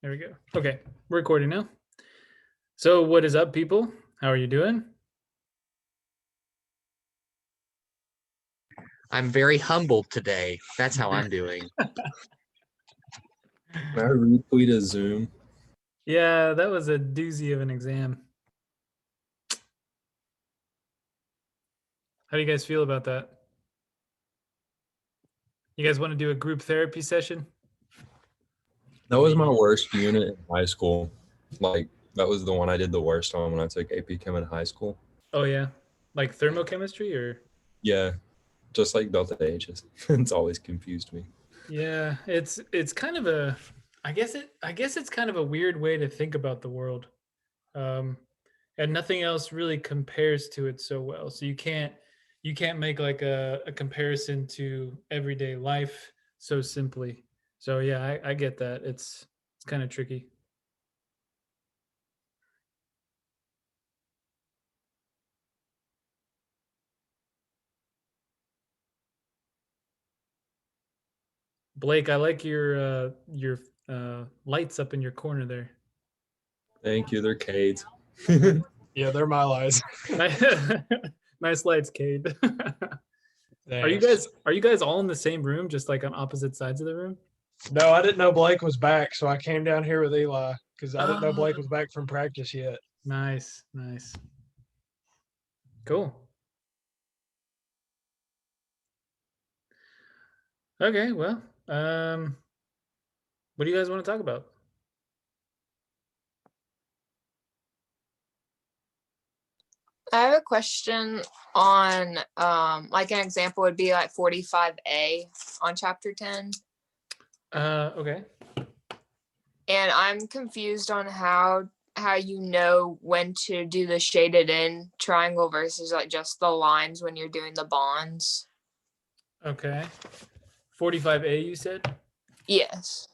There we go. Okay, we're recording now. So, what is up, people? How are you doing? I'm very humbled today. That's how I'm doing. Can I retweet a Zoom? Yeah, that was a doozy of an exam. How do you guys feel about that? You guys want to do a group therapy session? That was my worst unit in high school. Like, that was the one I did the worst on when I took AP Chem in high school. Oh yeah, like thermochemistry or? Yeah, just like Delta H's. It's always confused me. Yeah, it's kind of a I guess it's kind of a weird way to think about the world. Um and nothing else really compares to it so well. So you can't make like a comparison to everyday life so simply. So yeah, I get that. It's kind of tricky. Blake, I like your lights up in your corner there. Thank you, they're Cades. Yeah, they're my lies. Nice, nice lights, Cade. Are you Thanks. guys all in the same room, just like on opposite sides of the room? No, I didn't know Blake was back, so I came down here with Eli because I didn't know Blake Oh. was back from practice yet. Nice, nice. Cool. Okay, well, what do you guys want to talk about? I have a question on like an example would be like 45A on chapter 10. Okay. And I'm confused on how you know when to do the shaded in triangle versus like just the lines when you're doing the bonds. Okay. 45A, you said? Yes.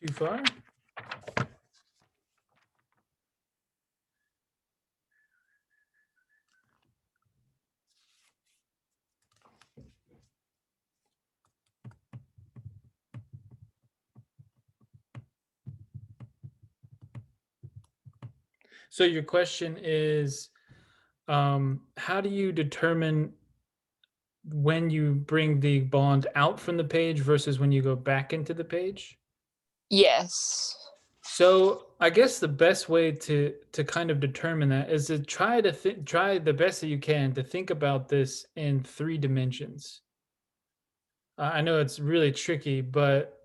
Too far? So your question is, how do you determine when you bring the bond out from the page versus when you go back into the page? Yes. So I guess the best way to kind of determine that is to try the best that you can to think about this in 3 dimensions. I know it's really tricky, but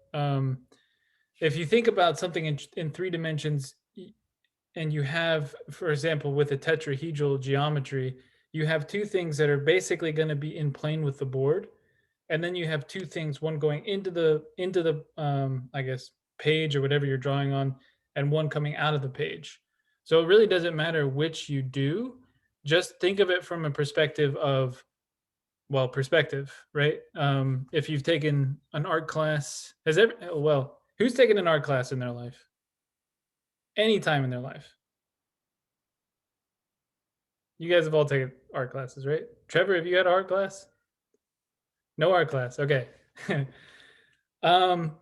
if you think about something in 3 dimensions, and you have, for example, with a tetrahedral geometry, you have two things that are basically going to be in plane with the board, and then you have two things, one going into the I guess page or whatever you're drawing on, and one coming out of the page. So it really doesn't matter which you do. Just think of it from a perspective of, well, perspective, right? If you've taken an art class, who's taken an art class in their life? Any time in their life? You guys have all taken art classes, right? Trevor, have you had art class? No art class. Okay. um,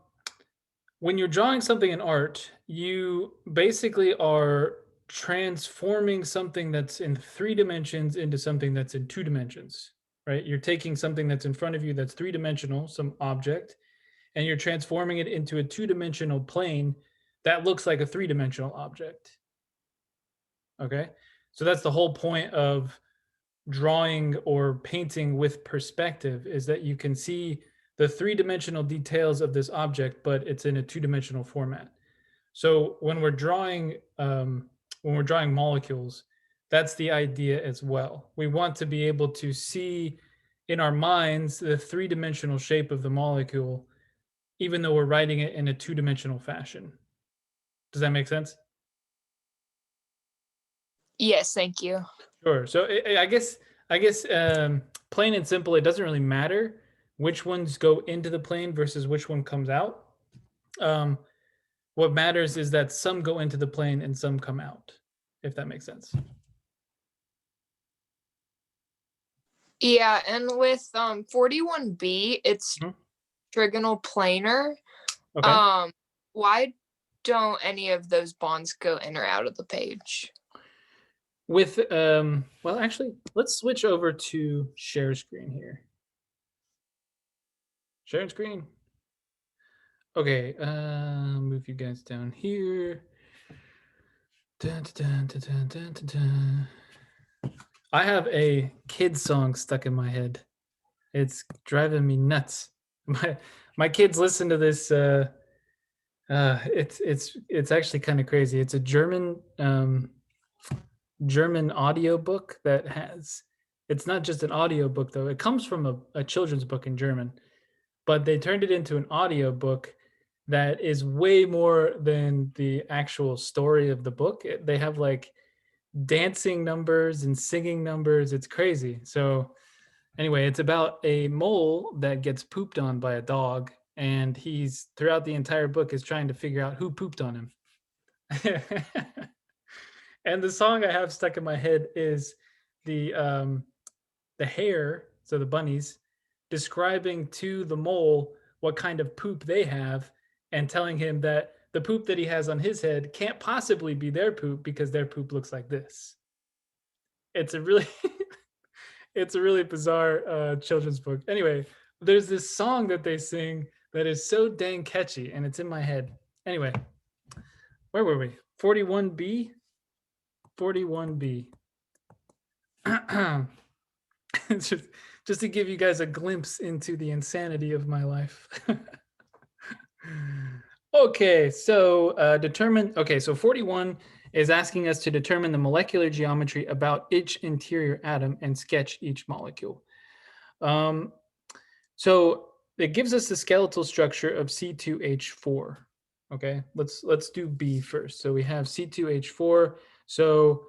when you're drawing something in art, you basically are transforming something that's in 3 dimensions into something that's in 2 dimensions, right? You're taking something that's in front of you that's 3 dimensional, some object, and you're transforming it into a 2 dimensional plane that looks like a 3 dimensional object. Okay. So that's the whole point of drawing or painting with perspective, is that you can see the 3 dimensional details of this object, but it's in a 2 dimensional format. So when we're drawing molecules, that's the idea as well. We want to be able to see in our minds the 3 dimensional shape of the molecule, even though we're writing it in a 2 dimensional fashion. Does that make sense? Yes, thank you. Sure. So I guess plain and simple, it doesn't really matter which ones go into the plane versus which one comes out. Um, what matters is that some go into the plane and some come out, if that makes sense. Yeah, and with 41B, it's Mhm. trigonal planar. Okay. Why don't any of those bonds go in or out of the page? With well, actually, let's switch over to share screen here. Sharing screen. Okay, move you guys down here. Dun, dun, dun, dun, dun, dun, dun. I have a kid song stuck in my head. It's driving me nuts. My kids listen to this. It's actually kind of crazy. It's a German audio book that has. It's not just an audio book though. It comes from a children's book in German, but they turned it into an audio book that is way more than the actual story of the book. They have like dancing numbers and singing numbers. It's crazy. So anyway, it's about a mole that gets pooped on by a dog, and he's throughout the entire book is trying to figure out who pooped on him. And the song I have stuck in my head is the hare, so the bunnies, describing to the mole what kind of poop they have and telling him that the poop that he has on his head can't possibly be their poop because their poop looks like this. It's a really it's a really bizarre children's book. Anyway, there's this song that they sing that is so dang catchy and it's in my head. Anyway, where were we? 41B? 41B. just to give you guys a glimpse into the insanity of my life. Okay, so so 41 is asking us to determine the molecular geometry about each interior atom and sketch each molecule. So it gives us the skeletal structure of C2H4. Okay, let's do B first. So we have C2H4. So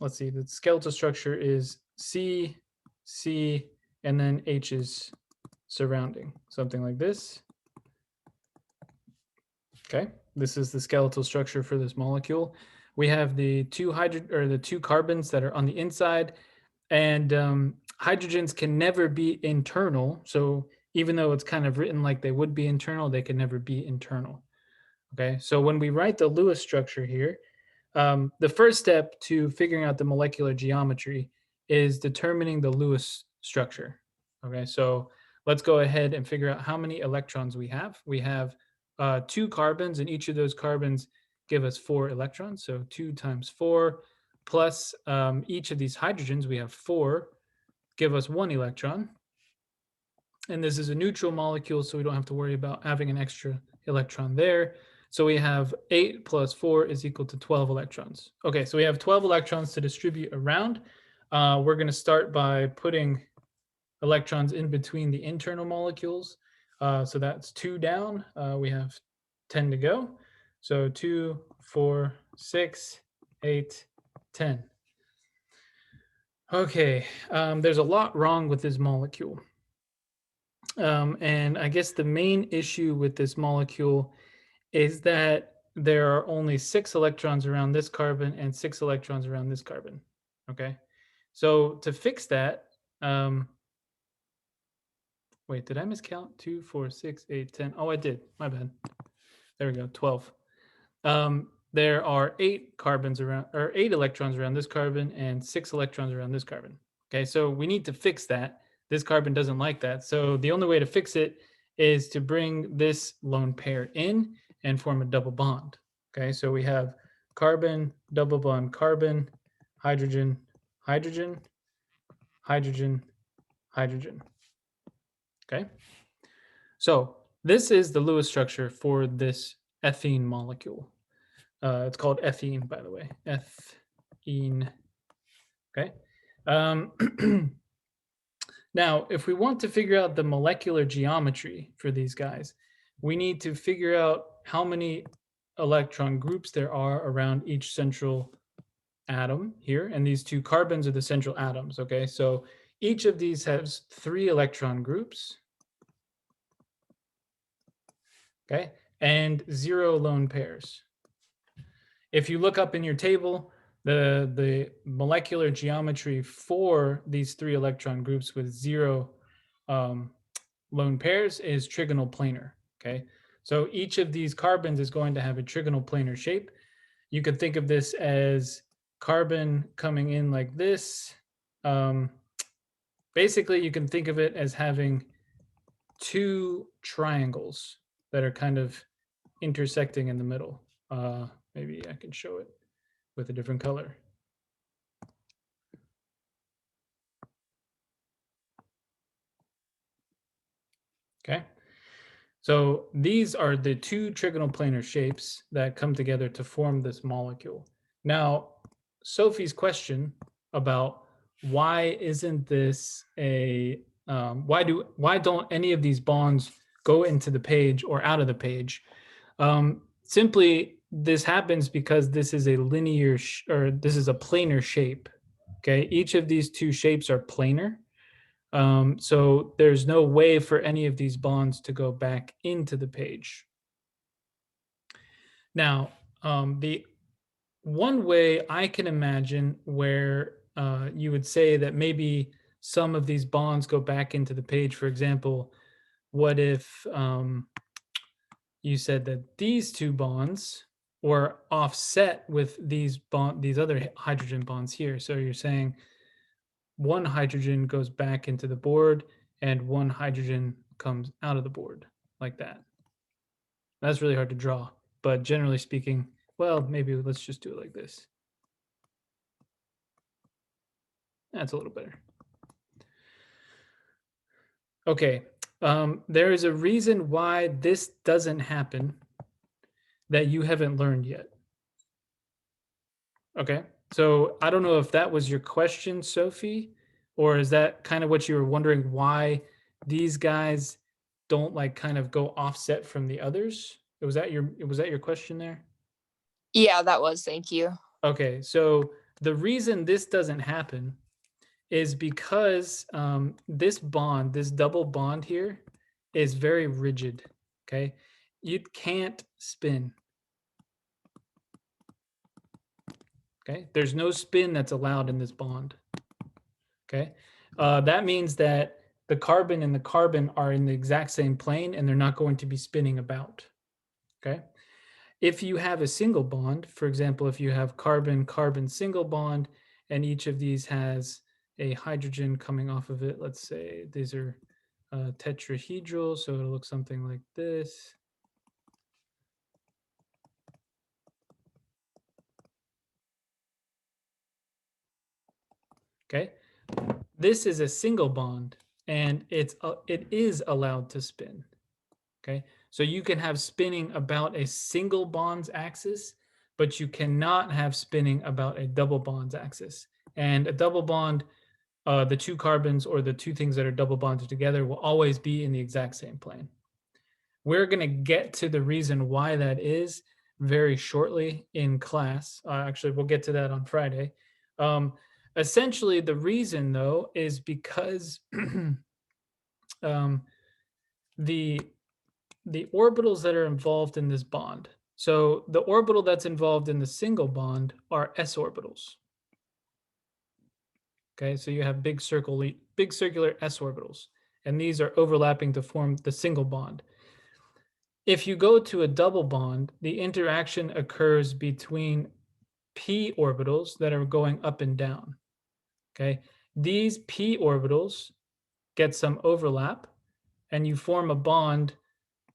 let's see, the skeletal structure is C, C, and then H is surrounding, something like this. Okay, this is the skeletal structure for this molecule. We have the two carbons that are on the inside, and hydrogens can never be internal. So even though it's kind of written like they would be internal, they can never be internal. Okay, so when we write the Lewis structure here, the first step to figuring out the molecular geometry is determining the Lewis structure. Okay, so let's go ahead and figure out how many electrons we have. We have 2 carbons, and each of those carbons give us 4 electrons. So 2 times 4 plus each of these hydrogens, we have 4, give us 1 electron. And this is a neutral molecule, so we don't have to worry about having an extra electron there. So we have 8 plus 4 is equal to 12 electrons. Okay, so we have 12 electrons to distribute around. We're going to start by putting electrons in between the internal molecules. So that's 2 down. We have 10 to go. So 2, 4, 6, 8, 10. Okay, there's a lot wrong with this molecule. And I guess the main issue with this molecule is that there are only 6 electrons around this carbon and 6 electrons around this carbon. Okay, so to fix that, wait, did I miscount? 2, 4, 6, 8, 10. Oh, I did. My bad. There we go. 12. There are 8 carbons around, or 8 electrons around this carbon and 6 electrons around this carbon. Okay, so we need to fix that. This carbon doesn't like that. So the only way to fix it is to bring this lone pair in and form a double bond. Okay, so we have carbon, double bond, carbon, hydrogen, hydrogen, hydrogen, hydrogen. Okay, so this is the Lewis structure for this ethene molecule. It's called ethene, by the way. Ethene. Okay. Now, if we want to figure out the molecular geometry for these guys, we need to figure out how many electron groups there are around each central atom here. And these 2 carbons are the central atoms. Okay. So each of these has 3 electron groups. Okay. And 0 lone pairs. If you look up in your table, the molecular geometry for these 3 electron groups with 0 lone pairs is trigonal planar. Okay, so each of these carbons is going to have a trigonal planar shape. You could think of this as carbon coming in like this. Basically, you can think of it as having two triangles that are kind of intersecting in the middle. Maybe I can show it with a different color. Okay. So these are the two trigonal planar shapes that come together to form this molecule. Now, Sophie's question about why isn't this a why don't any of these bonds go into the page or out of the page? Simply, this happens because this is a linear or this is a planar shape. Okay, each of these two shapes are planar. So there's no way for any of these bonds to go back into the page. Now, the one way I can imagine where you would say that maybe some of these bonds go back into the page, for example, what if you said that these two bonds were offset with these other hydrogen bonds here? So you're saying one hydrogen goes back into the board and one hydrogen comes out of the board like that. That's really hard to draw, but generally speaking, well, maybe let's just do it like this. That's a little better. Okay, there is a reason why this doesn't happen that you haven't learned yet. Okay, so I don't know if that was your question, Sophie, or is that kind of what you were wondering why these guys don't like kind of go offset from the others? Was that your question there? Yeah, that was. Thank you. Okay, so the reason this doesn't happen is because this bond, this double bond here, is very rigid. Okay, you can't spin. Okay, there's no spin that's allowed in this bond. Okay, that means that the carbon and the carbon are in the exact same plane and they're not going to be spinning about. Okay, if you have a single bond, for example, if you have carbon-carbon single bond and each of these has a hydrogen coming off of it, let's say these are tetrahedral, so it'll look something like this. Okay, this is a single bond and it is allowed to spin. Okay, so you can have spinning about a single bond's axis, but you cannot have spinning about a double bond's axis. And a double bond, the two carbons or the two things that are double bonded together will always be in the exact same plane. We're going to get to the reason why that is very shortly in class. Actually, we'll get to that on Friday. Essentially, the reason, though, is because the orbitals that are involved in this bond. So the orbital that's involved in the single bond are s orbitals. Okay, so you have big circular s orbitals, and these are overlapping to form the single bond. If you go to a double bond, the interaction occurs between p orbitals that are going up and down. Okay, these p orbitals get some overlap, and you form a bond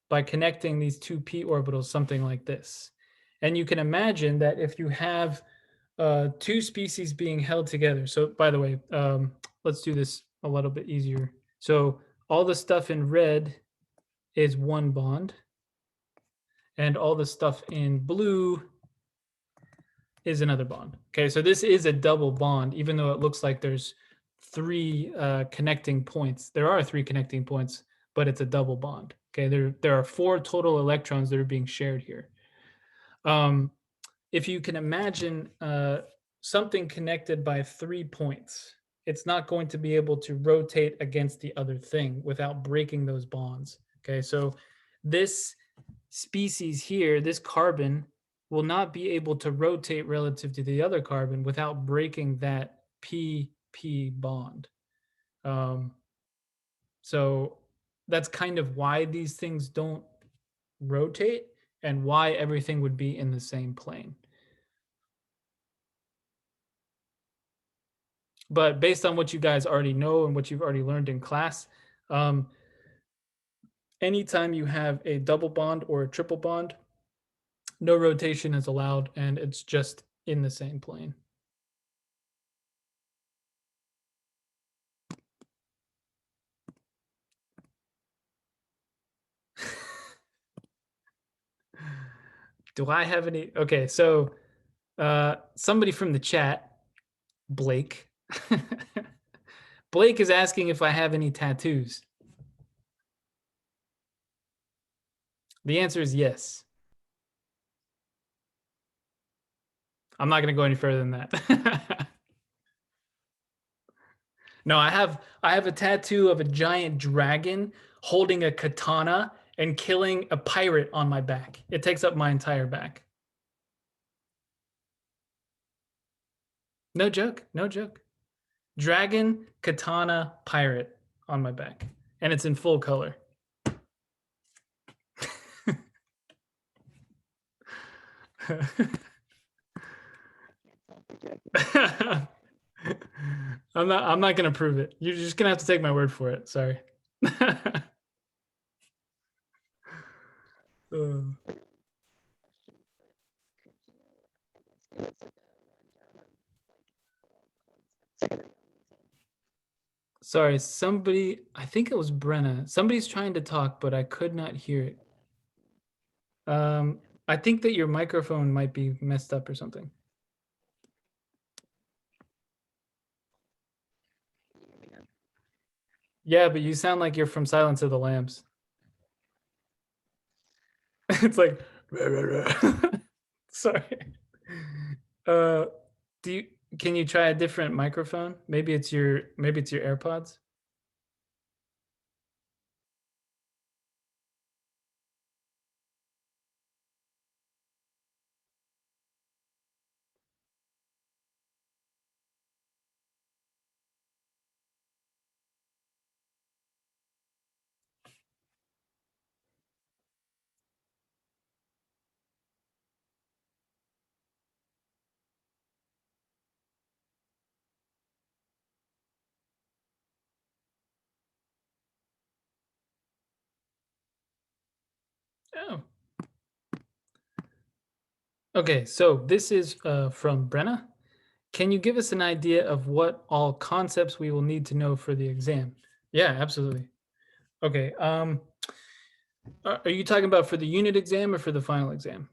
by connecting these two p orbitals, something like this. And you can imagine that if you have two species being held together. So by the way, let's do this a little bit easier. So all the stuff in red is one bond, and all the stuff in blue is another bond. Okay, so this is a double bond, even though it looks like there's three connecting points. There are three connecting points, but it's a double bond. Okay, there are four total electrons that are being shared here. If you can imagine something connected by 3 points, it's not going to be able to rotate against the other thing without breaking those bonds. Okay, so this species here, this carbon, will not be able to rotate relative to the other carbon without breaking that p-p bond. So that's kind of why these things don't rotate and why everything would be in the same plane. But based on what you guys already know and what you've already learned in class, anytime you have a double bond or a triple bond, no rotation is allowed and it's just in the same plane. Do I have any? Okay, so somebody from the chat, Blake. Blake is asking if I have any tattoos. The answer is yes. I'm not going to go any further than that. No, I have a tattoo of a giant dragon holding a katana and killing a pirate on my back. It takes up my entire back. No joke, no joke. Dragon, katana, pirate on my back. And it's in full color. I'm not gonna prove it. You're just gonna have to take my word for it. Sorry. Sorry, somebody, I think it was Brenna. Somebody's trying to talk, but I could not hear it. I think that your microphone might be messed up or something. Yeah, but you sound like you're from Silence of the Lambs. It's like, sorry. Can you try a different microphone? Maybe it's your AirPods. Oh. Okay, so this is from Brenna. Can you give us an idea of what all concepts we will need to know for the exam? Yeah, absolutely. Okay. Are you talking about for the unit exam or for the final exam?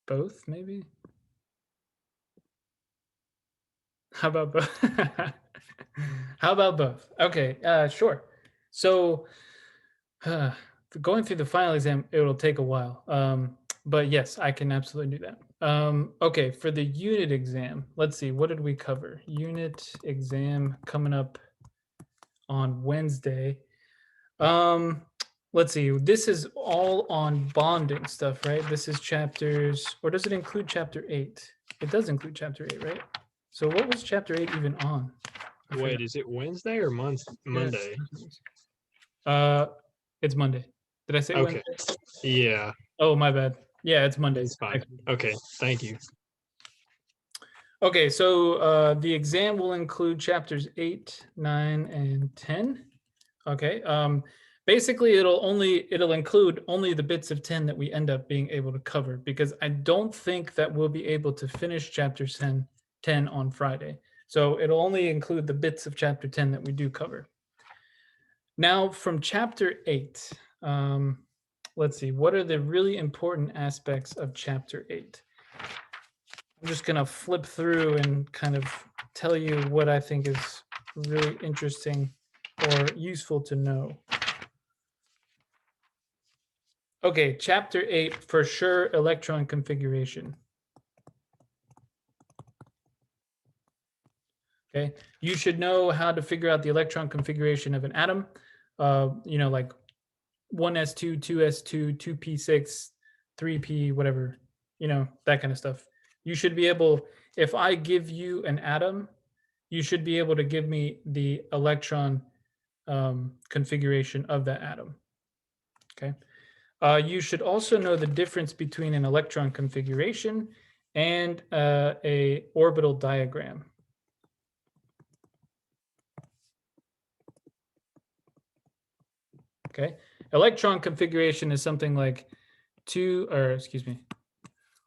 Both, maybe? How about both? How about both? Okay, sure. So going through the final exam, it'll take a while. But yes, I can absolutely do that. Okay, for the unit exam, let's see, what did we cover? Unit exam coming up on Wednesday. Let's see, this is all on bonding stuff, right? This is chapters, or does it include chapter 8? It does include chapter 8, right? So what was chapter 8 even on? Wait, is it Wednesday or Monday? It's Monday. Did I say Okay. Wednesday? Yeah, Oh, my bad. Yeah, it's Monday. it's fine. Okay, thank you. Okay, so the exam will include chapters 8, 9, and 10. Okay. Basically, it'll include only the bits of 10 that we end up being able to cover, because I don't think that we'll be able to finish chapter 10 on Friday. So it'll only include the bits of chapter 10 that we do cover. Now, from chapter 8, let's see, what are the really important aspects of chapter 8? I'm just going to flip through and kind of tell you what I think is really interesting or useful to know. Okay, chapter 8, for sure, electron configuration. Okay, you should know how to figure out the electron configuration of an atom. Like 1s2, 2s2, 2p6, 3p, whatever, that kind of stuff. You should be able, if I give you an atom, you should be able to give me the electron configuration of that atom. Okay. You should also know the difference between an electron configuration and a orbital diagram. Okay. Electron configuration is something like 1s2,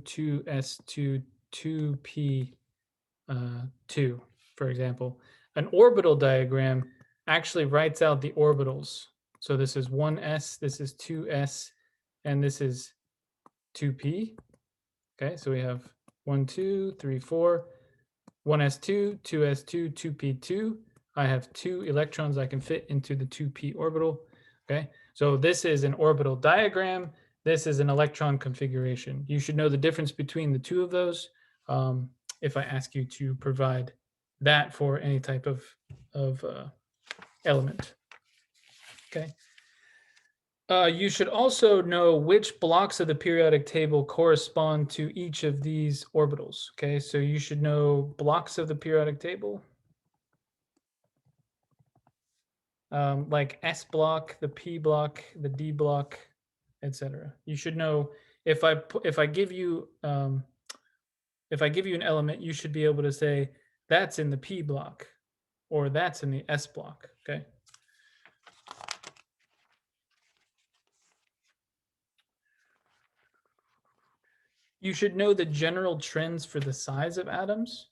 2s2, 2p 2, for example. An orbital diagram actually writes out the orbitals. So this is 1s, this is 2s, and this is 2p. Okay, so we have 1, 2, 3, 4, 1s2, 2s2, 2p2. I have 2 electrons I can fit into the 2p orbital. Okay, so this is an orbital diagram. This is an electron configuration. You should know the difference between the two of those if I ask you to provide that for any type of element. Okay. You should also know which blocks of the periodic table correspond to each of these orbitals. Okay, so you should know blocks of the periodic table. Like S block, the P block, the D block, etc. You should know if I give you an element, you should be able to say that's in the P block or that's in the S block. Okay. You should know the general trends for the size of atoms.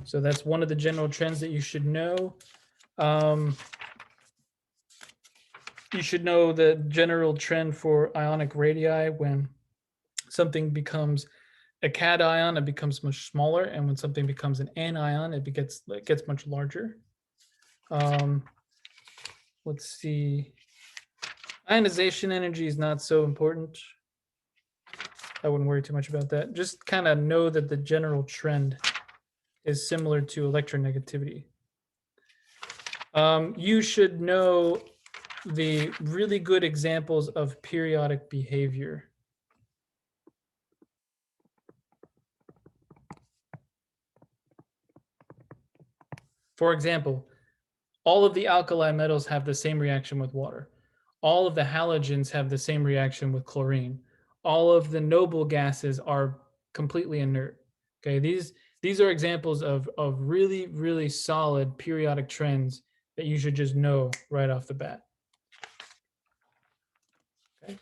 So that's one of the general trends that you should know. You should know the general trend for ionic radii. When something becomes a cation, it becomes much smaller, and when something becomes an anion, it gets much larger. Let's see. Ionization energy is not so important. I wouldn't worry too much about that. Just kind of know that the general trend is similar to electronegativity. You should know the really good examples of periodic behavior. For example, all of the alkali metals have the same reaction with water. All of the halogens have the same reaction with chlorine. All of the noble gases are completely inert. Okay, these are examples of really, really solid periodic trends that you should just know right off the bat. Okay,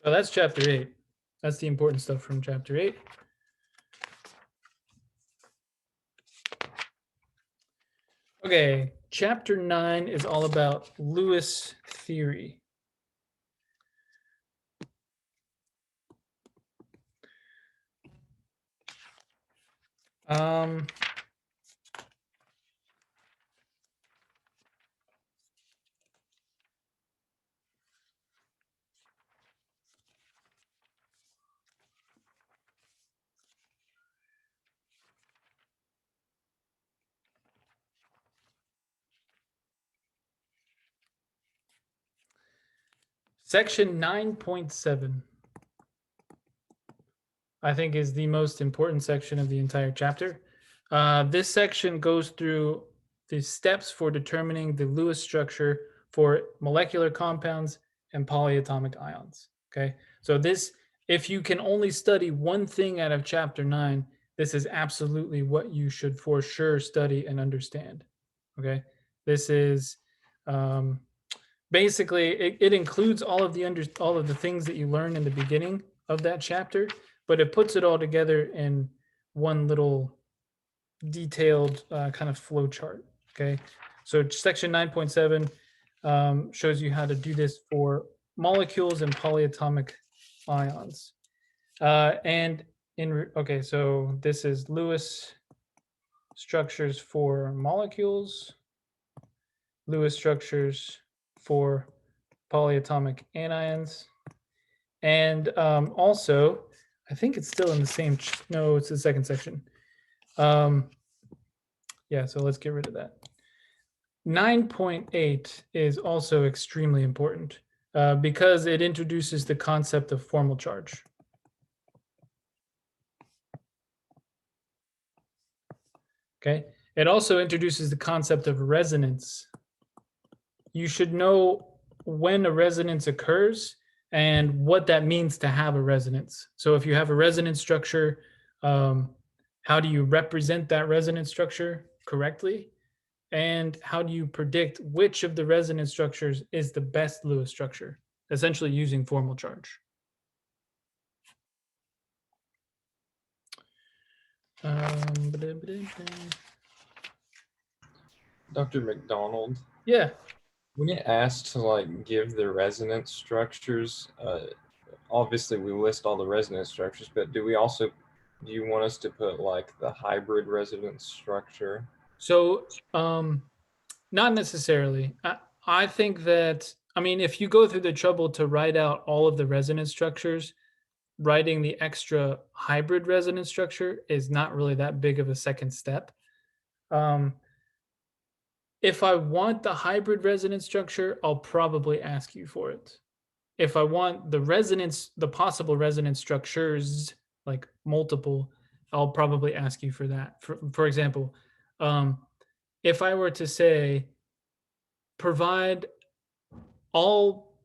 so that's chapter 8. That's the important stuff from chapter 8. Okay, chapter 9 is all about Lewis theory. Section 9.7, I think, is the most important section of the entire chapter. This section goes through the steps for determining the Lewis structure for molecular compounds and polyatomic ions. Okay, so this, if you can only study one thing out of chapter 9, this is absolutely what you should for sure study and understand. Okay, this is basically it includes all of the things that you learn in the beginning of that chapter, but it puts it all together in one little detailed kind of flow chart. Okay, so section 9.7 shows you how to do this for molecules and polyatomic ions. Okay, so this is Lewis structures for molecules, Lewis structures for polyatomic anions, and also, I think it's still in the same, no, it's the second section. Yeah, so let's get rid of that. 9.8 is also extremely important because it introduces the concept of formal charge. Okay. It also introduces the concept of resonance. You should know when a resonance occurs and what that means to have a resonance. So if you have a resonance structure, how do you represent that resonance structure correctly? And how do you predict which of the resonance structures is the best Lewis structure? Essentially using formal charge. Dr. McDonald, Yeah. when it asks to like give the resonance structures, obviously we list all the resonance structures, but do you want us to put like the hybrid resonance structure? So not necessarily. I think that, I mean, if you go through the trouble to write out all of the resonance structures, writing the extra hybrid resonance structure is not really that big of a second step. If I want the hybrid resonance structure, I'll probably ask you for it. If I want the possible resonance structures, like multiple, I'll probably ask you for that. For example, if I were to say, provide all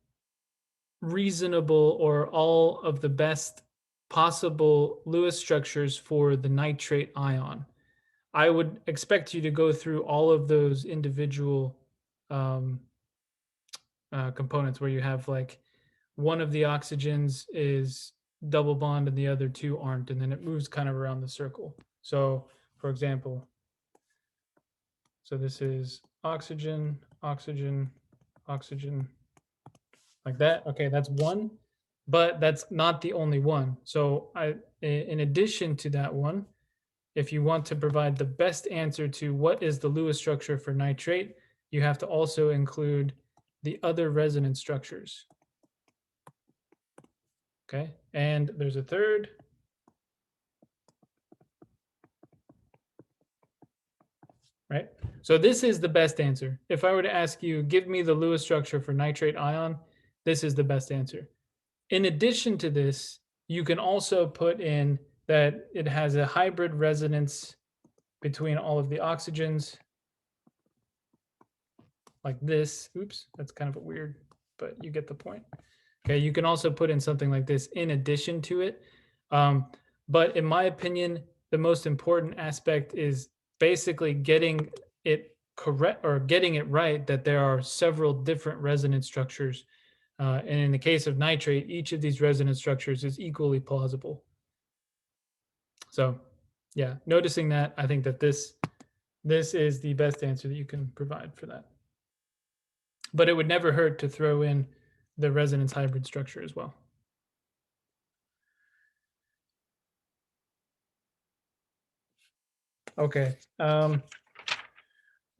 reasonable or all of the best possible Lewis structures for the nitrate ion, I would expect you to go through all of those individual um, components where you have like one of the oxygens is double bond and the other two aren't, and then it moves kind of around the circle. So, for example, so this is oxygen, oxygen, oxygen, like that. Okay, that's one, but that's not the only one. So in addition to that one, if you want to provide the best answer to what is the Lewis structure for nitrate, you have to also include the other resonance structures. Okay, and there's a third. Right? So this is the best answer. If I were to ask you, give me the Lewis structure for nitrate ion, this is the best answer. In addition to this, you can also put in that it has a hybrid resonance between all of the oxygens, like this. Oops, that's kind of a weird, but you get the point. Okay, you can also put in something like this in addition to it. But in my opinion, the most important aspect is basically getting it correct or getting it right that there are several different resonance structures. And in the case of nitrate, each of these resonance structures is equally plausible. So yeah, noticing that, I think that this is the best answer that you can provide for that. But it would never hurt to throw in the resonance hybrid structure as well. Okay.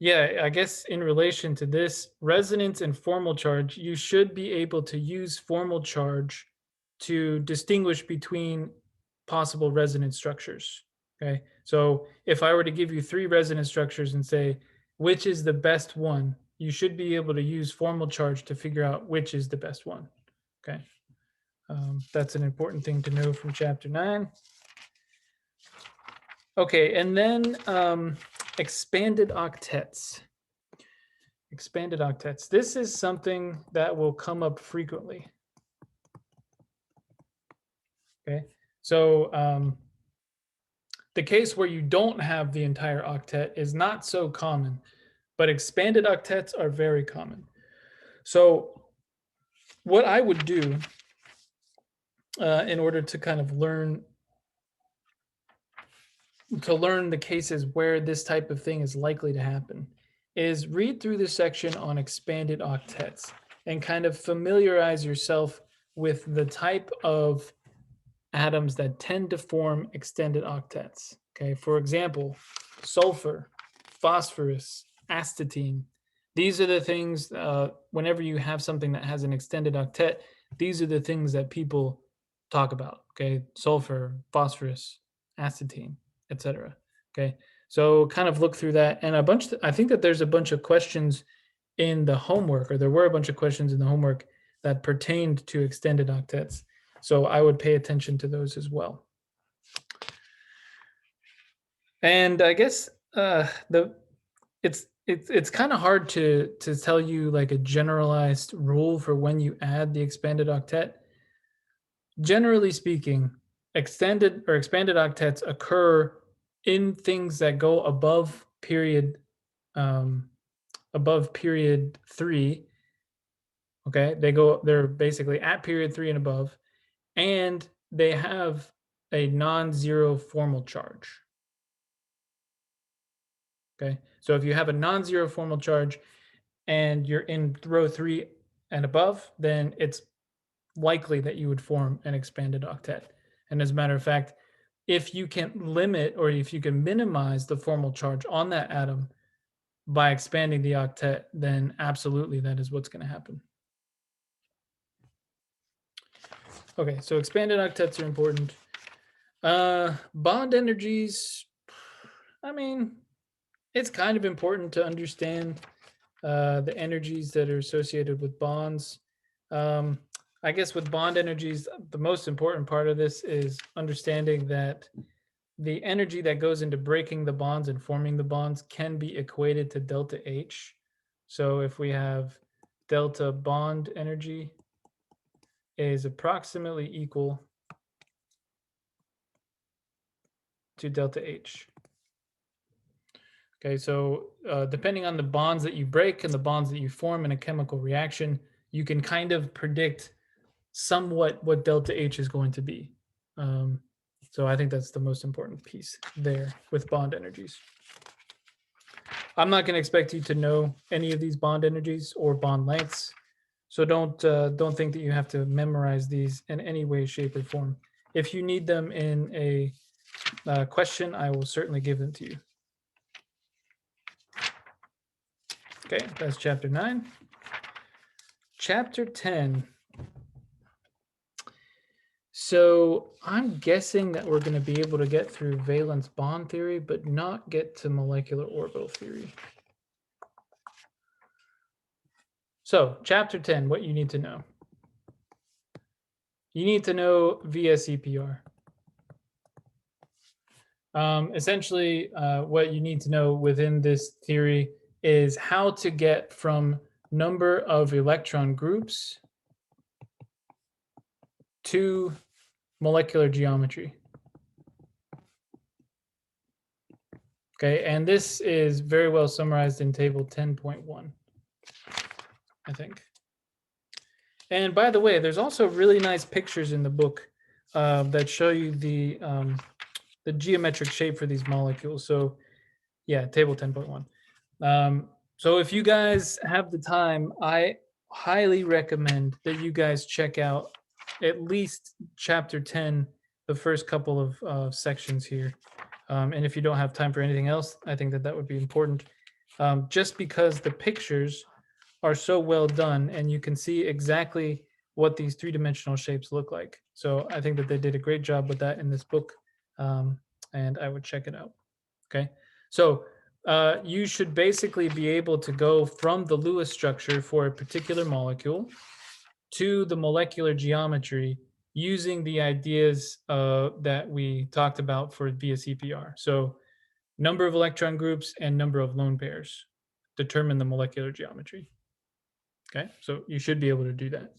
Yeah, I guess in relation to this, resonance and formal charge, you should be able to use formal charge to distinguish between possible resonance structures. Okay. So if I were to give you 3 resonance structures and say, which is the best one, you should be able to use formal charge to figure out which is the best one. Okay. That's an important thing to know from chapter 9. Okay, and then expanded octets. Expanded octets. This is something that will come up frequently. Okay, so the case where you don't have the entire octet is not so common, but expanded octets are very common. So what I would do in order to kind of learn the cases where this type of thing is likely to happen is read through the section on expanded octets and kind of familiarize yourself with the type of atoms that tend to form extended octets. Okay, for example, sulfur, phosphorus, astatine. These are the things, whenever you have something that has an extended octet, these are the things that people talk about. Okay, sulfur, phosphorus, astatine, etc. Okay, So kind of look through that, and I think that there's a bunch of questions in the homework, or there were a bunch of questions in the homework that pertained to extended octets. So I would pay attention to those as well. And I guess it's kind of hard to tell you like a generalized rule for when you add the expanded octet. Generally speaking, extended or expanded octets occur in things that go um, above period 3. Okay, they're basically at period 3 and above, and they have a non-zero formal charge. Okay, so if you have a non-zero formal charge and you're in row 3 and above, then it's likely that you would form an expanded octet. And as a matter of fact, if you can limit or if you can minimize the formal charge on that atom by expanding the octet, then absolutely that is what's going to happen. Okay, so expanded octets are important. Bond energies, I mean, it's kind of important to understand the energies that are associated with bonds. I guess with bond energies, the most important part of this is understanding that the energy that goes into breaking the bonds and forming the bonds can be equated to delta H. So if we have delta bond energy is approximately equal to delta H. Okay, so depending on the bonds that you break and the bonds that you form in a chemical reaction, you can kind of predict somewhat what delta H is going to be. So I think that's the most important piece there with bond energies. I'm not going to expect you to know any of these bond energies or bond lengths, so don't think that you have to memorize these in any way, shape, or form. If you need them in a question, I will certainly give them to you. Okay, that's chapter 9. Chapter 10. So I'm guessing that we're going to be able to get through valence bond theory, but not get to molecular orbital theory. So chapter 10, what you need to know. You need to know VSEPR. Essentially, what you need to know within this theory is how to get from number of electron groups to molecular geometry. Okay, and this is very well summarized in table 10.1, I think. And by the way, there's also really nice pictures in the book that show you the geometric shape for these molecules. So yeah, table 10.1. So if you guys have the time, I highly recommend that you guys check out at least chapter 10, the first couple of sections here. And if you don't have time for anything else, I think that would be important, just because the pictures are so well done and you can see exactly what these three-dimensional shapes look like. So I think that they did a great job with that in this book, and I would check it out. Okay, so you should basically be able to go from the Lewis structure for a particular molecule to the molecular geometry using the ideas that we talked about for VSEPR. So number of electron groups and number of lone pairs determine the molecular geometry. Okay, so you should be able to do that.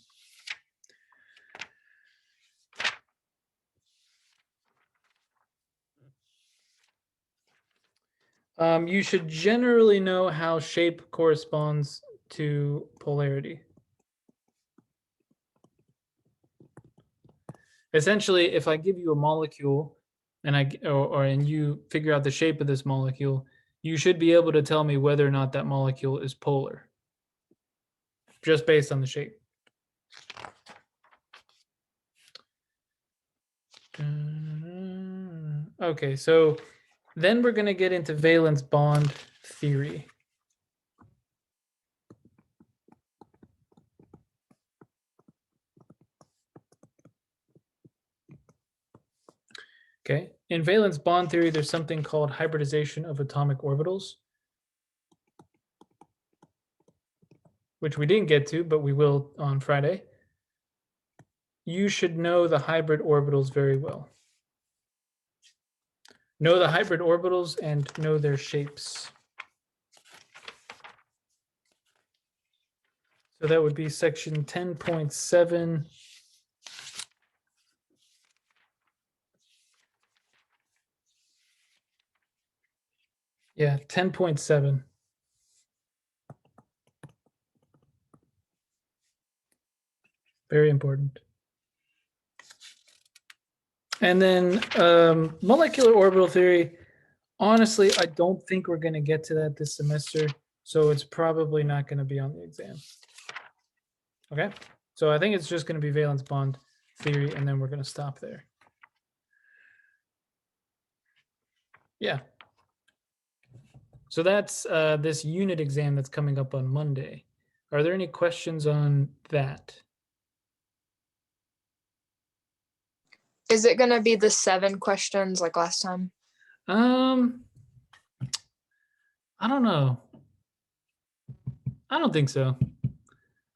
You should generally know how shape corresponds to polarity. Essentially, if I give you a molecule and and you figure out the shape of this molecule, you should be able to tell me whether or not that molecule is polar, just based on the shape. Okay, so then we're going to get into valence bond theory. Okay, in valence bond theory, there's something called hybridization of atomic orbitals, which we didn't get to, but we will on Friday. You should know the hybrid orbitals very well. Know the hybrid orbitals and know their shapes. So that would be section 10.7. Yeah, 10.7. Very important. And then molecular orbital theory. Honestly, I don't think we're going to get to that this semester, so it's probably not going to be on the exam. Okay, so I think it's just going to be valence bond theory, and then we're going to stop there. Yeah. So that's this unit exam that's coming up on Monday. Are there any questions on that? Is it gonna be the 7 questions like last time? I don't know. I don't think so.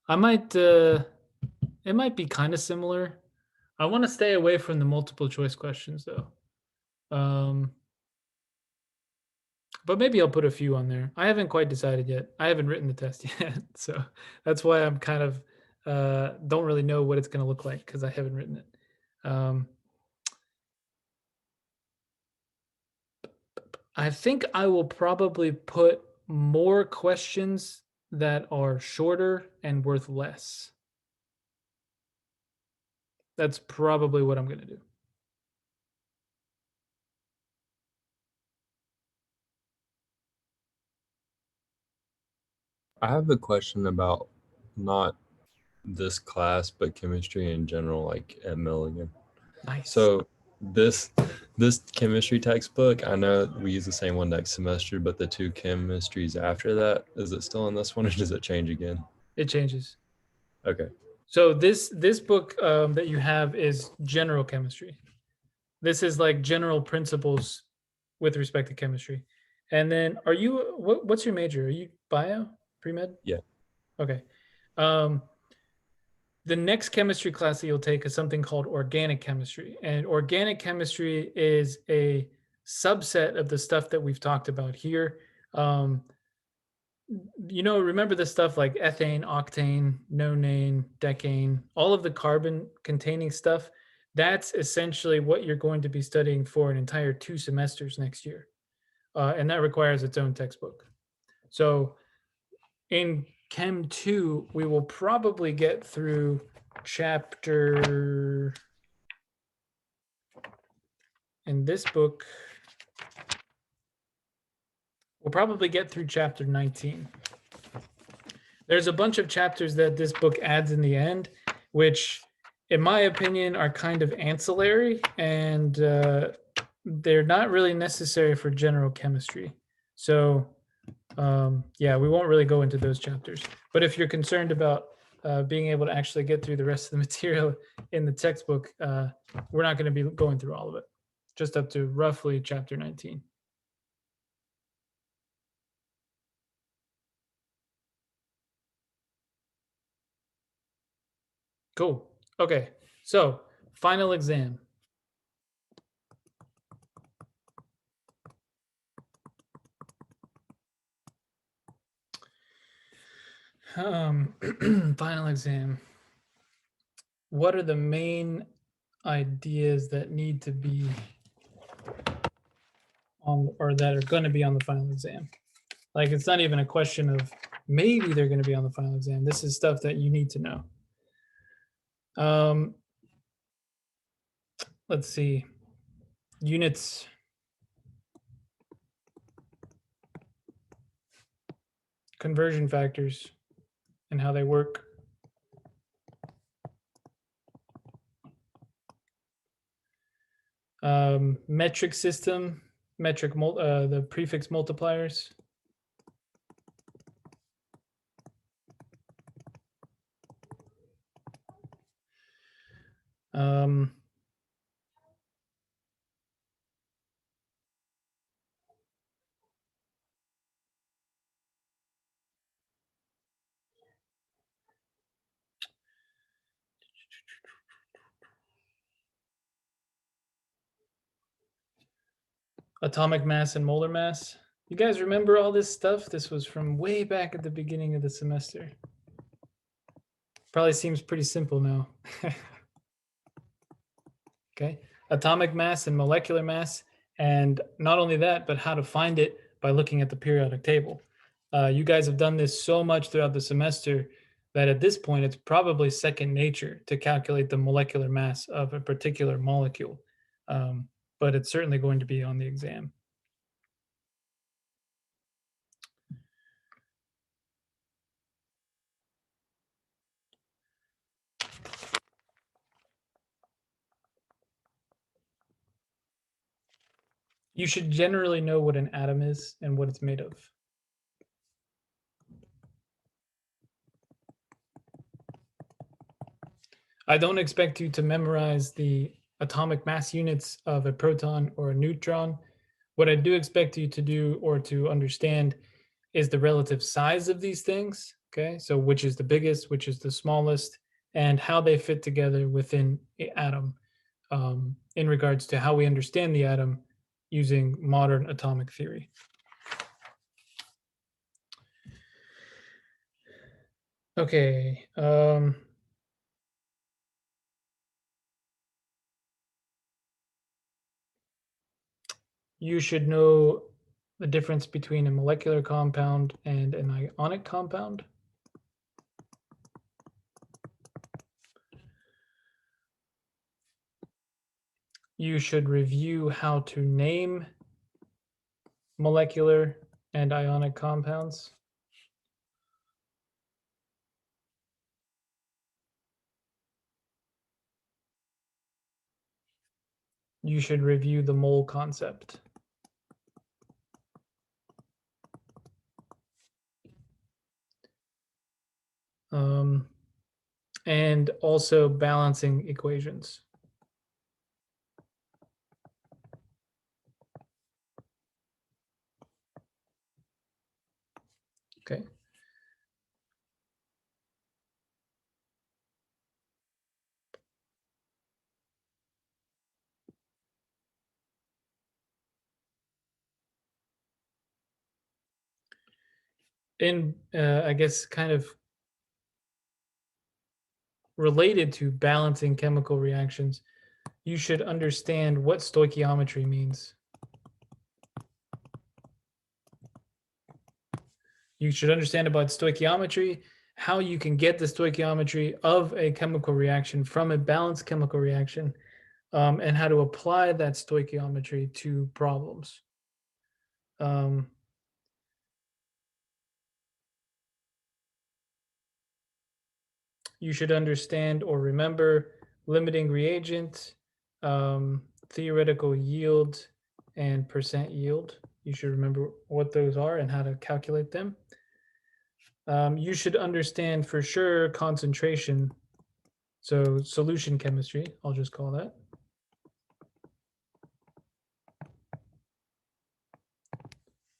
I might it might be kind of similar. I want to stay away from the multiple choice questions though. But maybe I'll put a few on there. I haven't quite decided yet. I haven't written the test yet, so that's why I'm kind of don't really know what it's going to look like because I haven't written it. I think I will probably put more questions that are shorter and worth less. That's probably what I'm going to do. I have a question about not this class, but chemistry in general, like at Milligan. Nice. So this chemistry textbook, I know we use the same one next semester, but the 2 chemistries after that, is it still in this one or does it change again? It changes. Okay. So this book that you have is general chemistry. This is like general principles with respect to chemistry. And then are you what's your major? Are you bio, pre-med? Yeah. Okay. The next chemistry class that you'll take is something called organic chemistry. And organic chemistry is a subset of the stuff that we've talked about here. Remember the stuff like ethane, octane, nonane, decane, all of the carbon containing stuff. That's essentially what you're going to be studying for an entire 2 semesters next year. And that requires its own textbook. So in Chem 2, we will probably get through chapter, in this book, we'll probably get through chapter 19. There's a bunch of chapters that this book adds in the end, which, in my opinion, are kind of ancillary, and they're not really necessary for general chemistry. So, yeah, we won't really go into those chapters. But if you're concerned about being able to actually get through the rest of the material in the textbook, we're not going to be going through all of it, just up to roughly chapter 19. Cool. Okay, so final exam. Final exam. What are the main ideas that need to be on, or that are going to be on the final exam? Like, it's not even a question of maybe they're going to be on the final exam. This is stuff that you need to know. Let's see. Units. Conversion factors and how they work. Metric system, the prefix multipliers. atomic mass and molar mass. You guys remember all this stuff? This was from way back at the beginning of the semester. Probably seems pretty simple now. Okay, atomic mass and molecular mass, and not only that, but how to find it by looking at the periodic table. You guys have done this so much throughout the semester that at this point, it's probably second nature to calculate the molecular mass of a particular molecule. But it's certainly going to be on the exam. You should generally know what an atom is and what it's made of. I don't expect you to memorize the atomic mass units of a proton or a neutron. What I do expect you to do or to understand is the relative size of these things. Okay, so which is the biggest, which is the smallest, and how they fit together within an atom in regards to how we understand the atom using modern atomic theory. Okay. You should know the difference between a molecular compound and an ionic compound. You should review how to name molecular and ionic compounds. You should review the mole concept. And also balancing equations. Okay. In, I guess, kind of related to balancing chemical reactions, you should understand what stoichiometry means. You should understand about stoichiometry, how you can get the stoichiometry of a chemical reaction from a balanced chemical reaction, and how to apply that stoichiometry to problems. You should understand or remember limiting reagent, theoretical yield, and percent yield. You should remember what those are and how to calculate them. You should understand for sure concentration. So solution chemistry, I'll just call that.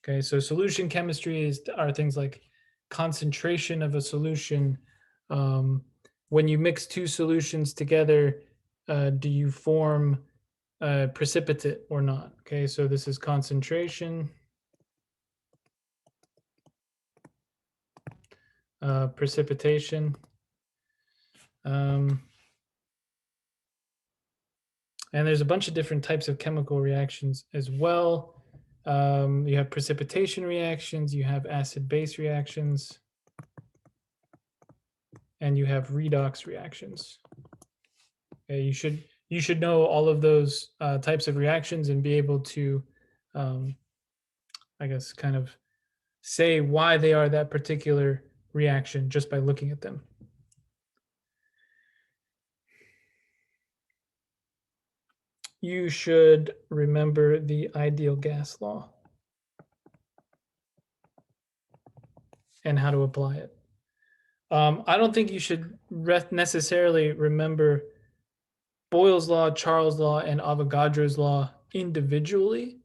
Okay, so solution chemistry are things like concentration of a solution. When you mix two solutions together, do you form a precipitate or not? Okay, so this is concentration, precipitation. And there's a bunch of different types of chemical reactions as well. You have precipitation reactions, you have acid-base reactions, and you have redox reactions. Okay, you should know all of those types of reactions and be able to, I guess, kind of say why they are that particular reaction just by looking at them. You should remember the ideal gas law and how to apply it. I don't think you should necessarily remember Boyle's law, Charles' law, and Avogadro's law individually,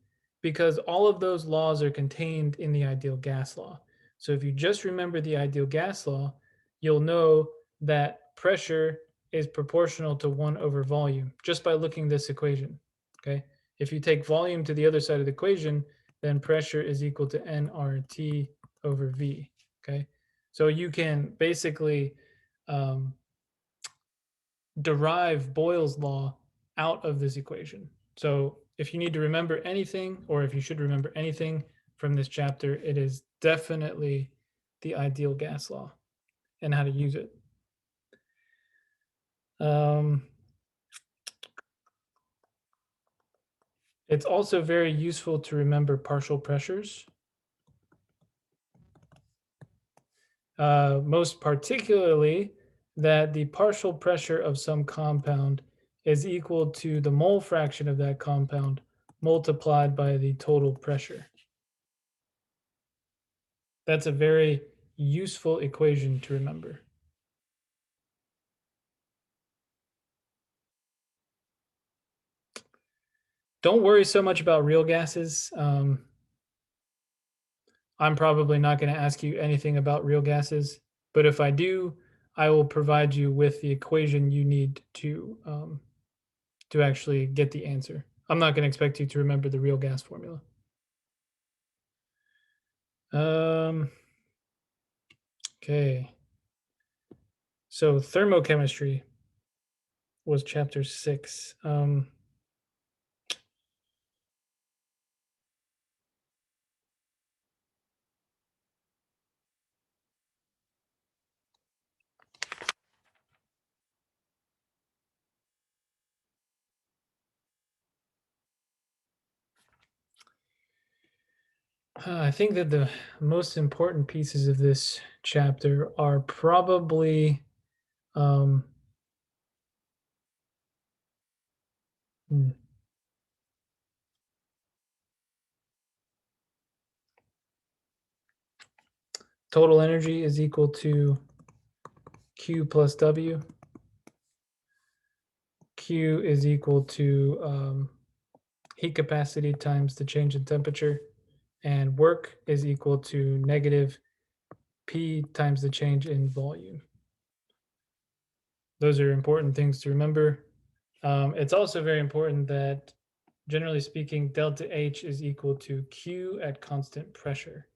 because all of those laws are contained in the ideal gas law. So if you just remember the ideal gas law, you'll know that pressure is proportional to 1 over volume just by looking at this equation. Okay. If you take volume to the other side of the equation, then pressure is equal to nRT over V. Okay, so you can basically derive Boyle's law out of this equation. So if you need to remember anything, or if you should remember anything from this chapter, it is definitely the ideal gas law and how to use it. It's also very useful to remember partial pressures. Most particularly that the partial pressure of some compound is equal to the mole fraction of that compound multiplied by the total pressure. That's a very useful equation to remember. Don't worry so much about real gases. I'm probably not going to ask you anything about real gases, but if I do, I will provide you with the equation you need to actually get the answer. I'm not going to expect you to remember the real gas formula. Okay. So thermochemistry was chapter 6. I think that the most important pieces of this chapter are probably total energy is equal to Q plus W. Q is equal to heat capacity times the change in temperature, and work is equal to negative P times the change in volume. Those are important things to remember. It's also very important that, generally speaking, delta H is equal to Q at constant pressure.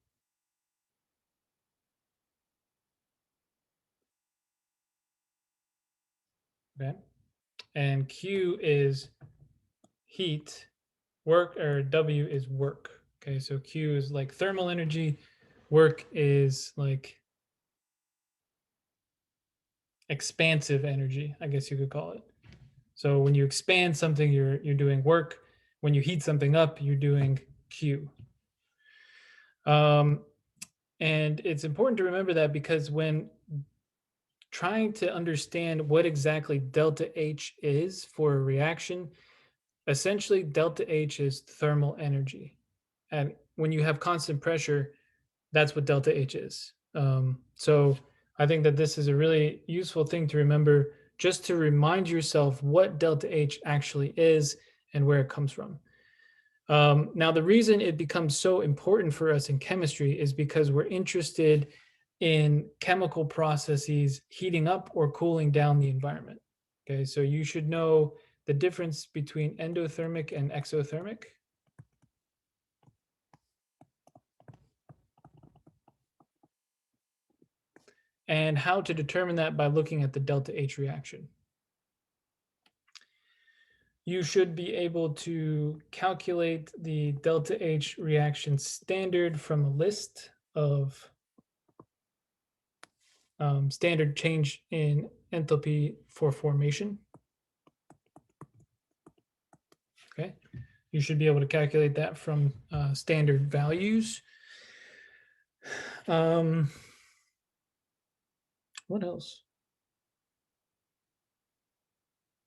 Okay, and Q is heat, work, or W is work. Okay, so Q is like thermal energy, work is like expansive energy, I guess you could call it. So when you expand something, you're doing work. When you heat something up, you're doing Q. And it's important to remember that, because when trying to understand what exactly delta H is for a reaction, essentially delta H is thermal energy. And when you have constant pressure, that's what delta H is. So I think that this is a really useful thing to remember, just to remind yourself what delta H actually is and where it comes from. Now, the reason it becomes so important for us in chemistry is because we're interested in chemical processes heating up or cooling down the environment. Okay, so you should know the difference between endothermic and exothermic. And how to determine that by looking at the delta H reaction. You should be able to calculate the delta H reaction standard from a list of standard change in enthalpy for formation. Okay, you should be able to calculate that from standard values. What else?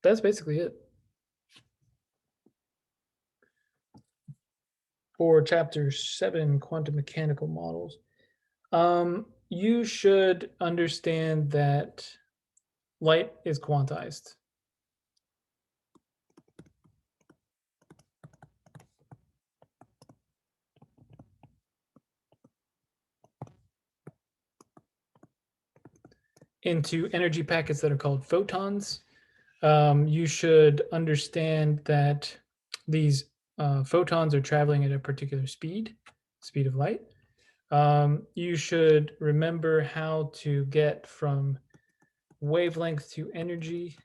That's basically it for chapter 7, quantum mechanical models. You should understand that light is quantized. Into energy packets that are called photons. You should understand that these photons are traveling at a particular speed of light. You should remember how to get from wavelength to energy.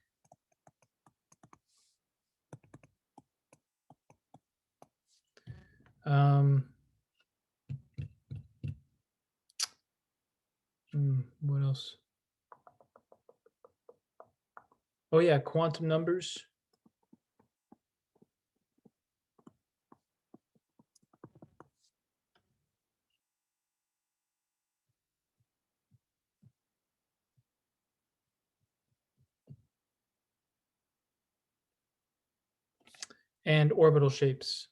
What else? Oh yeah, quantum numbers. And orbital shapes.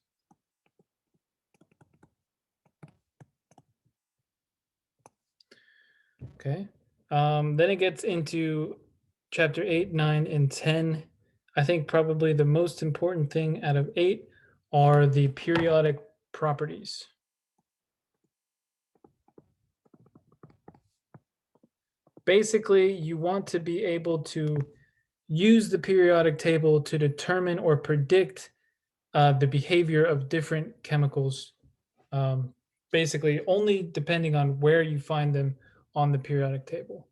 Okay. Then it gets into chapter 8, 9, and 10. I think probably the most important thing out of 8 are the periodic properties. Basically, you want to be able to use the periodic table to determine or predict the behavior of different chemicals, basically only depending on where you find them on the periodic table.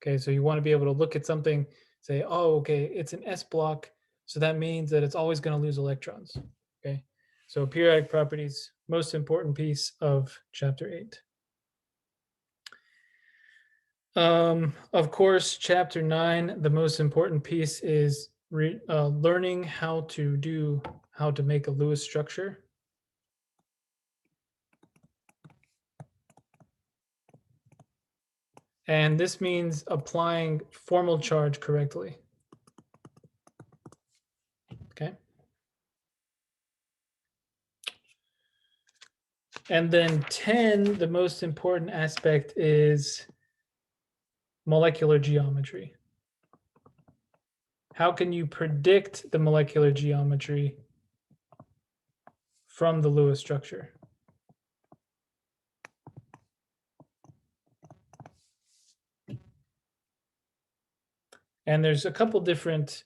Okay, so you want to be able to look at something, say, oh, okay, it's an S block, so that means that it's always going to lose electrons. Okay, so periodic properties, most important piece of chapter 8. Of course, chapter 9, the most important piece is learning how to make a Lewis structure. And this means applying formal charge correctly. Okay. And then 10, the most important aspect is molecular geometry. How can you predict the molecular geometry from the Lewis structure? And there's a couple different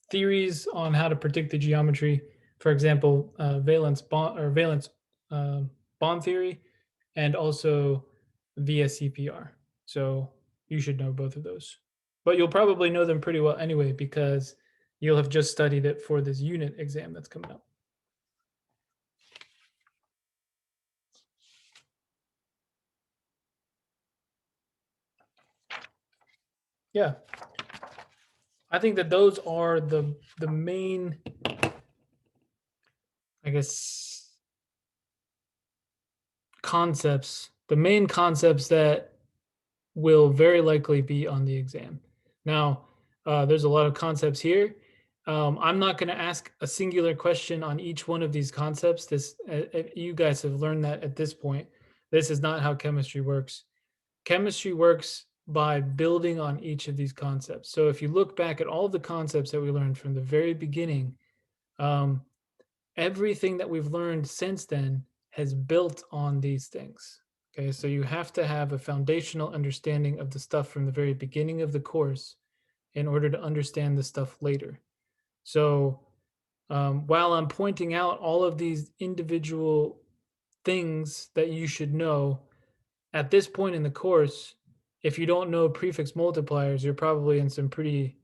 theories on how to predict the geometry. For example, valence bond theory, and also VSEPR. So you should know both of those. But you'll probably know them pretty well anyway because you'll have just studied it for this unit exam that's coming up. Yeah. I think that those are the main, I guess, concepts, the main concepts that will very likely be on the exam. Now, there's a lot of concepts here. I'm not going to ask a singular question on each one of these concepts. You guys have learned that at this point. This is not how chemistry works. Chemistry works by building on each of these concepts. So if you look back at all the concepts that we learned from the very beginning, everything that we've learned since then has built on these things. Okay, so you have to have a foundational understanding of the stuff from the very beginning of the course in order to understand the stuff later. So while I'm pointing out all of these individual things that you should know, at this point in the course, if you don't know prefix multipliers, you're probably in some pretty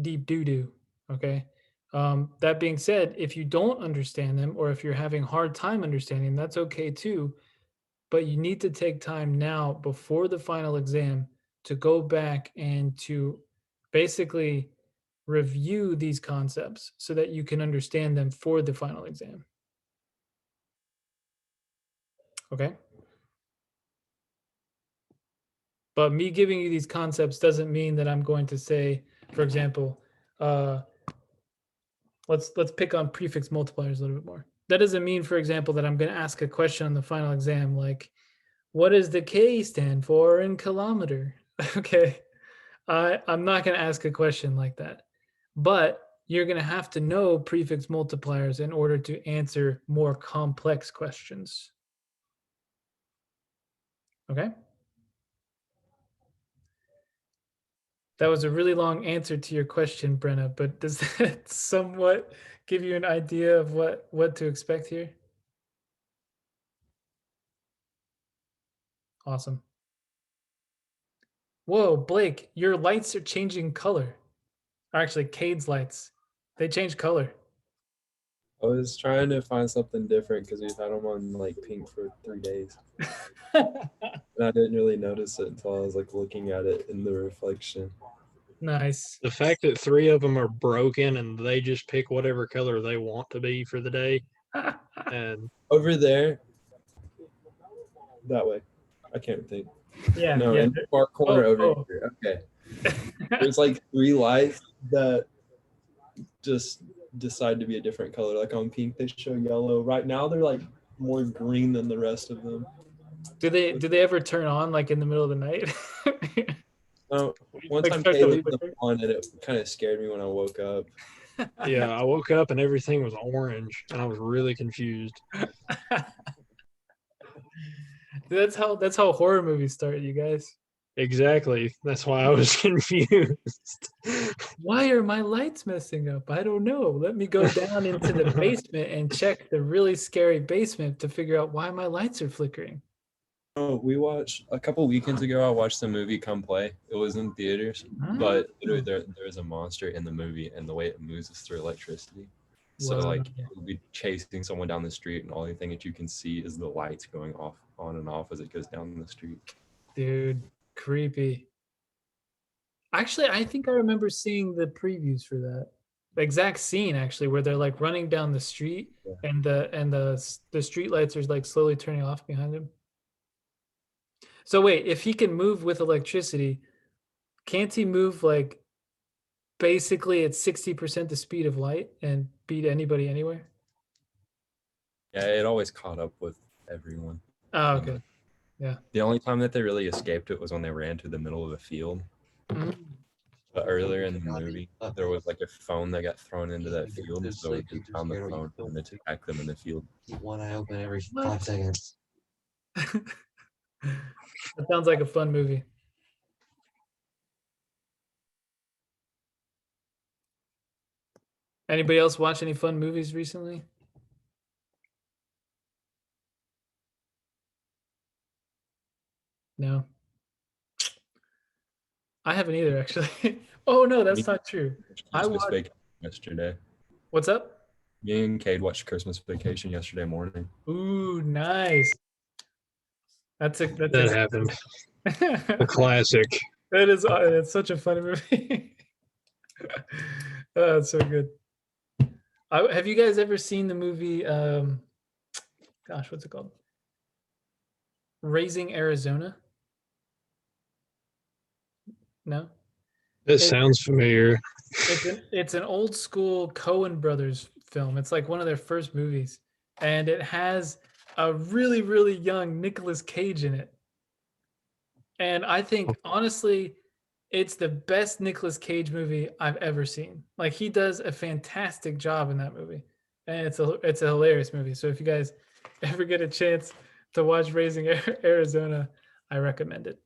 deep doo-doo, okay? That being said, if you don't understand them or if you're having hard time understanding, that's okay too. But you need to take time now before the final exam to go back and to basically review these concepts so that you can understand them for the final exam. Okay? But me giving you these concepts doesn't mean that I'm going to say, for example, let's pick on prefix multipliers a little bit more. That doesn't mean, for example, that I'm going to ask a question on the final exam like, what does the K stand for in kilometer? Okay, I'm not going to ask a question like that. But you're going to have to know prefix multipliers in order to answer more complex questions. Okay? That was a really long answer to your question, Brenna, but does that somewhat give you an idea of what to expect here? Awesome. Whoa, Blake, your lights are changing color. Or actually, Cade's lights. They change color. I was trying to find something different because we've had them on like pink for 3 days. And I didn't really notice it until I was like looking at it in the reflection. Nice. The fact that 3 of them are broken and they just pick whatever color they want to be for the day, and Over there, that way. I can't think. Yeah, No, yeah. in the far corner over here. Okay. There's like 3 lights that just decide to be a different color. Like on pink, they show yellow. Right now, they're like more green than the rest of them. do they ever turn on like in the middle of the night? One Like time start Kay to left them flicker? on and it kind of scared me when I woke up. yeah, I woke up and everything was orange, and I was really confused. That's how horror movies start, you guys. Exactly. That's why I was confused. Why are my lights messing up? I don't know. Let me go down into the basement and check the really scary basement to figure out why my lights are flickering. Oh, we watched a couple weekends ago. I watched the movie Come Play. It was in theaters, but literally there is a monster in the movie, and the way it moves is through electricity. So like Whoa. you'll be chasing someone down the street, and the only thing that you can see is the lights going off, on and off as it goes down the street. Dude, creepy. Actually, I think I remember seeing the previews for that. The exact scene actually where they're like running down the street Yeah. and the street lights are like slowly turning off behind him. So wait, if he can move with electricity, can't he move like basically at 60% the speed of light and beat anybody anywhere? Yeah, it always caught up with everyone. Oh, you okay. know. Yeah. The only time that they really escaped it was when they ran to the middle of a field. But earlier in the movie, there was like a phone that got thrown into that field, so it just found the phone and attacked them in the field. Keep one eye open every What? 5 seconds. That sounds like a fun movie. Anybody else watch any fun movies recently? No. I haven't either, actually. Oh no, that's not true. I Christmas watched. Vacation yesterday. What's up? Me and Cade watched Christmas Vacation yesterday morning. Ooh, nice. That's That happened. A classic. That is it's such a funny movie. Oh, it's so good. Have you guys ever seen the movie? Gosh, what's it called? Raising Arizona. No. That sounds familiar. It's an old school Coen Brothers film. It's like one of their first movies, and it has a really really young Nicolas Cage in it. And I think honestly, it's the best Nicolas Cage movie I've ever seen. Like he does a fantastic job in that movie, and it's a hilarious movie. So if you guys ever get a chance to watch Raising Arizona, I recommend it.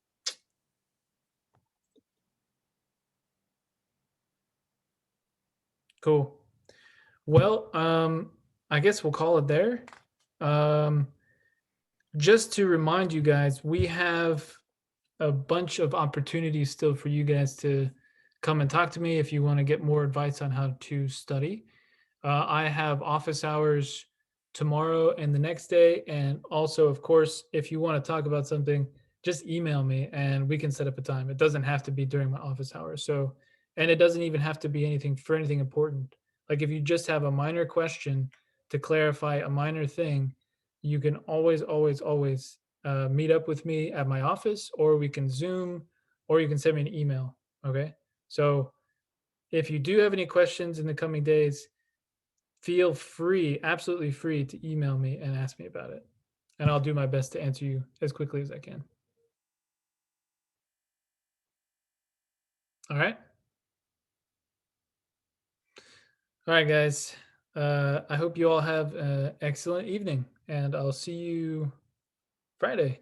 Cool. Well, I guess we'll call it there. Just to remind you guys, we have a bunch of opportunities still for you guys to come and talk to me if you want to get more advice on how to study. I have office hours tomorrow and the next day. And also, of course, if you want to talk about something, just email me and we can set up a time. It doesn't have to be during my office hours. So, and it doesn't even have to be anything important. Like if you just have a minor question to clarify a minor thing, you can always meet up with me at my office, or we can Zoom, or you can send me an email. Okay. So if you do have any questions in the coming days, feel free, absolutely free to email me and ask me about it. And I'll do my best to answer you as quickly as I can. All right. All right, guys. I hope you all have an excellent evening, and I'll see you Friday.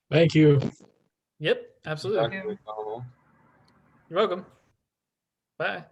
Thank you. Yep, absolutely. Dr. McDonald. You're welcome. Bye.